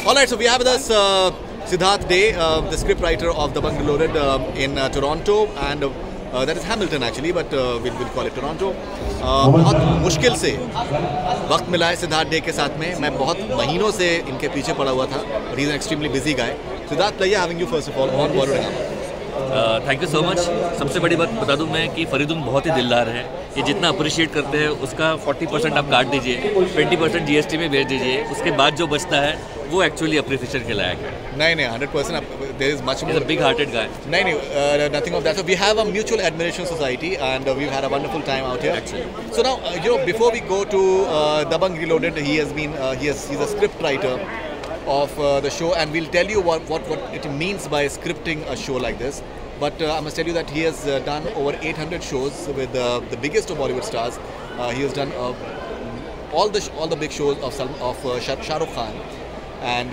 Alright, so we have with us Siddhartha Dey, the script writer of Dabangg Reloaded in Toronto, and that is Hamilton actually, but we'll call it Toronto. बहुत मुश्किल से वक्त मिला है Siddharth day के साथ में. मैं बहुत महीनों से इनके पीछे पड़ा हुआ था. He is an extremely busy guy. Siddharth, pleasure having you first of all on BollywoodHungama. Thank you so much. सबसे बड़ी बात बता दूं मैं कि फरीदून बहुत ही दिलदार है. ये जितना अप्रिशिएट करते हैं उसका 40% आप काट दीजिए, 20% GST में भेज दीजिए, उसके बाद जो बचता है वो एक्चुअली अप्रिसिएशन के लायक है. नहीं 100%. There is much more. He's a big-hearted guy. नहीं, nothing of that. So we have a mutual admiration society, and we've had a wonderful time out here. Actually. So now, before we go to Dabangg Reloaded, he's a script writer of the show, and we'll tell you what it means by scripting a show like this. But I must tell you that he has done over 800 shows with the biggest of Bollywood stars. He has done all the big shows of Shah Rukh Khan, and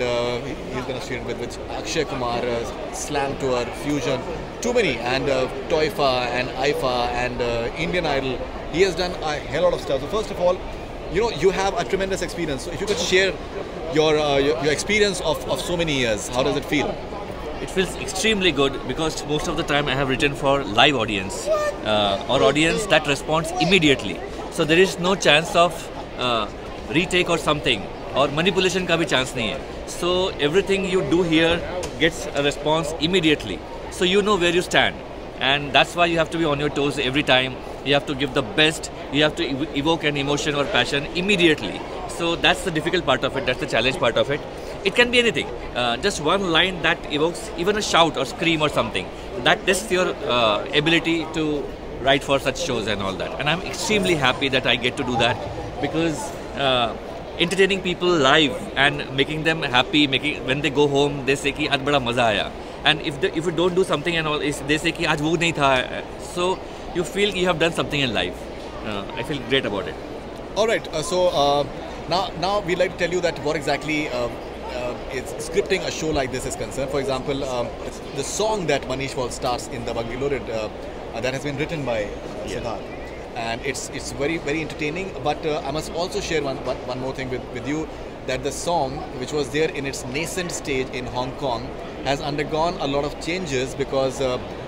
he's been associated with Akshay Kumar, Slam Tour, Fusion, too many, and Toifa and Aifa and Indian Idol. He has done a hell lot of stuff. So first of all, you have a tremendous experience. So if you could share your experience of so many years, how does it feel? It feels extremely good because most of the time I have written for live audience or audience that responds immediately. So there is no chance of retake or something, or manipulation का भी chance नहीं है. So everything you do here gets a response immediately. So you know where you stand, and that's why you have to be on your toes every time. You have to give the best. You have to evoke an emotion or passion immediately. So that's the difficult part of it. That's the challenge part of it. It can be anything. Just one line that evokes even a shout or scream or something. That tests your ability to write for such shows and all that. And I'm extremely happy that I get to do that, because entertaining people live and making them happy, when they go home, they say कि आज बड़ा मजा आया. And if you don't do something and all, they say कि आज वो नहीं था. So you feel you have done something in life. I feel great about it. All right. Now we'd like to tell you that what exactly is scripting a show like this is concerned. For example, the song that Manish Wall starts in Dabangg Reloaded, that has been written by Siddharth, and it's very very entertaining. But I must also share one more thing with you, that the song, which was there in its nascent stage in Hong Kong, has undergone a lot of changes because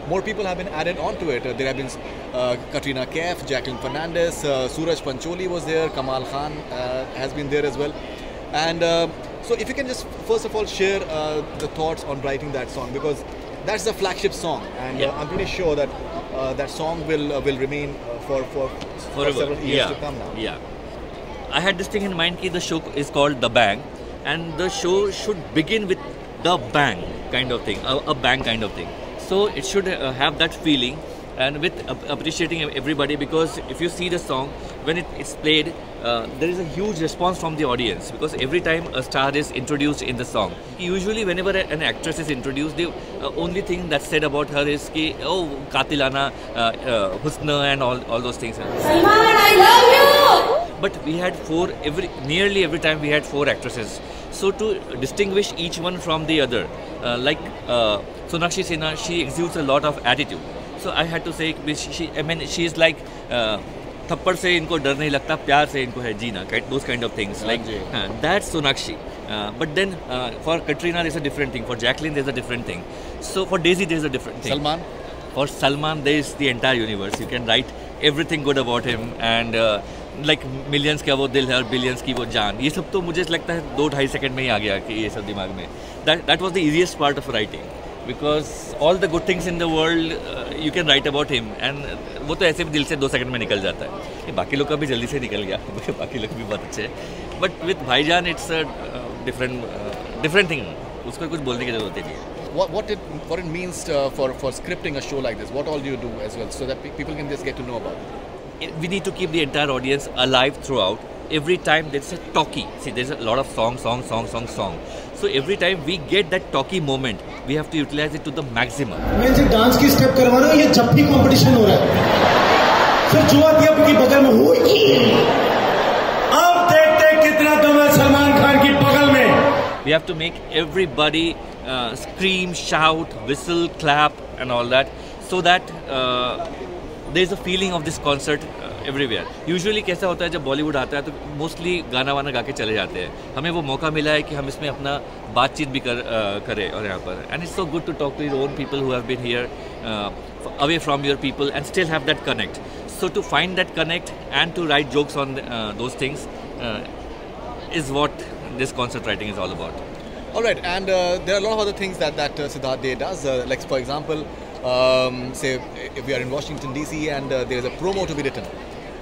more people have been added onto it. There have been Katrina Kaif, Jacqueline Fernandez, Suraj Pancholi was there, Kamal Khan has been there as well. And so if you can just first of all share the thoughts on writing that song, because that's the flagship song, and I'm pretty sure that that song will remain for several years to come now. Yeah. I had this thing in mind that the show is called The Bang, and the show should begin with the bang kind of thing, a bang kind of thing. So it should have that feeling, and with appreciating everybody, because if you see the song, when it's played, there is a huge response from the audience, because every time a star is introduced in the song, usually whenever an actress is introduced, the only thing that's said about her is ki, oh, Katilana, Husna and all those things. Salman, I love you! But we had nearly every time we had 4 actresses. So to distinguish each one from the other, like Sonakshi Sinha, she exudes a lot of attitude. So I had to say, she is like थप्पड़ से इनको डर नहीं लगता, प्यार से इनको है जीना, those kind of things. Like that's Sonakshi. But then for Katrina there's a different thing. For Jacqueline there's a different thing. So for Daisy there's a different thing. Salman? For Salman there is the entire universe. You can write everything good about him, and like millions का वो दिल है और billions की वो जान. ये सब तो मुझे लगता है 2-2.5 सेकंड में ही आ गया कि ये सब दिमाग में. That was the easiest part of writing, because all the good things in the world you can write about him, and वो तो ऐसे भी दिल से 2 सेकंड में निकल जाता है. बाकी लोग का भी जल्दी से निकल गया, बाकी लोग भी बहुत अच्छे हैं. But with भाईजान it's a different thing. उसको कुछ बोलने की जरूरत नहीं है. What it means for scripting a show like this? What all do you do as well, so that people can just get to know about it? We need to keep the entire audience alive throughout. Every time there's a talkie. See, there's a lot of song. So every time we get that talkie moment, we have to utilize it to the maximum. मैं इनसे dance की step करवा रहा हूँ, ये जब भी competition हो रहा है, फिर जो आती है आपकी बगल में हुई, अब देखते कितना दम है सलमान खान की बगल में. We have to make everybody scream, shout, whistle, clap, and all that, so that there's a feeling of this concert everywhere. Usually कैसा होता है जब बॉलीवुड आता है तो मोस्टली गाना वाना गा के चले जाते हैं. हमें वो मौका मिला है कि हम इसमें अपना बातचीत भी करें और यहाँ पर. And it's so good to talk to your own people who have been here, away from your people, and still have that connect. So to find that connect and to write jokes on those things is what this concert writing is all about. All right, and there are a lot of other things that Siddhartha Dey does. Like for example, say if we are in Washington DC and there is a promo to be written,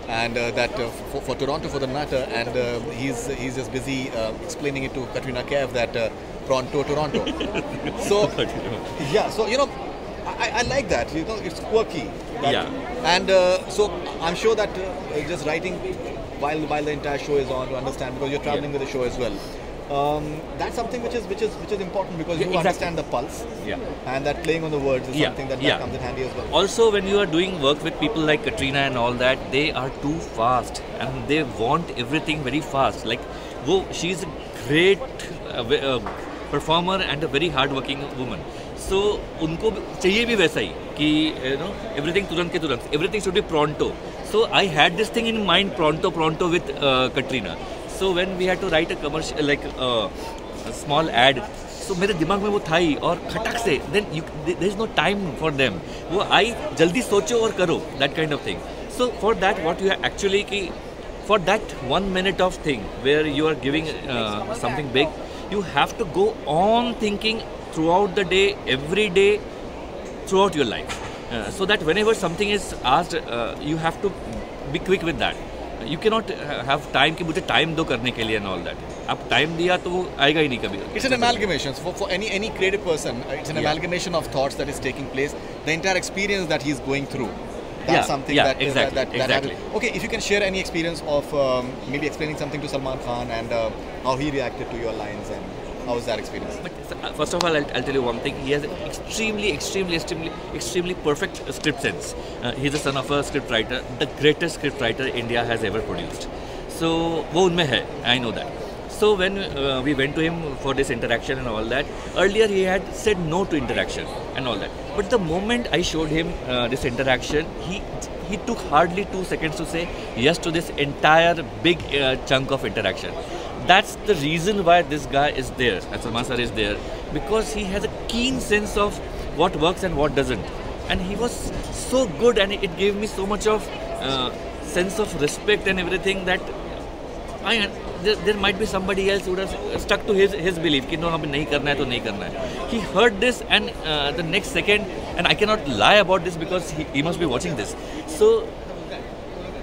and that for Toronto for the matter, and he's just busy explaining it to Katrina Kaif that Toronto. So yeah, so you know, I like that. You know, it's quirky. Yeah. And so I'm sure that just writing while the entire show is on, to understand, because you're traveling with the show as well. That's something which is important, because you understand the pulse, and that playing on the words is something that comes in handy as well. Also, when you are doing work with people like Katrina and all that, they are too fast and they want everything very fast. Like, she's a great performer and a very hard-working woman. So, उनको चाहिए भी वैसा ही कि you know, everything तुरंत के तुरंत, everything should be pronto. So I had this thing in mind, pronto with Katrina. So when we had to write a commercial, like a small ad, so मेरे दिमाग में वो था ही, और खटक से, then there is no time for them. वो आई जल्दी सोचो और करो, that kind of thing. So for that, what you actually for that 1 minute of thing where you are giving something big, you have to go on thinking throughout the day, every day, throughout your life. So that whenever something is asked, you have to be quick with that. You cannot have time कि मुझे time दो करने के लिए and all that. अब time दिया तो वो आएगा ही नहीं कभी. It's an amalgamation for any creative person. It's an amalgamation of thoughts that is taking place. The entire experience that he's going through. That's something that exactly. Okay, if you can share any experience of maybe explaining something to Salman Khan and how he reacted to your lines, and how was that experience? But first of all, I'll tell you one thing. He has extremely perfect script sense. He's the son of a script writer, the greatest script writer India has ever produced. So, वो उनमें है, I know that. So when we went to him for this interaction and all that, earlier he had said no to interaction and all that. But the moment I showed him this interaction, he took hardly 2 seconds to say yes to this entire big chunk of interaction. That's the reason why this guy is there, and Salman sir is there, because he has a keen sense of what works and what doesn't. And he was so good, and it gave me so much of sense of respect and everything, that there might be somebody else who would have stuck to his belief कि no, हमें नहीं करना है तो नहीं करना है. He heard this, and the next second, and I cannot lie about this because he must be watching this. So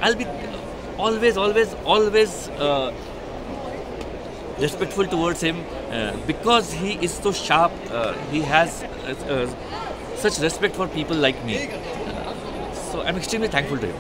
I'll be always respectful towards him because he is so sharp. He has such respect for people like me. So I'm extremely thankful to him.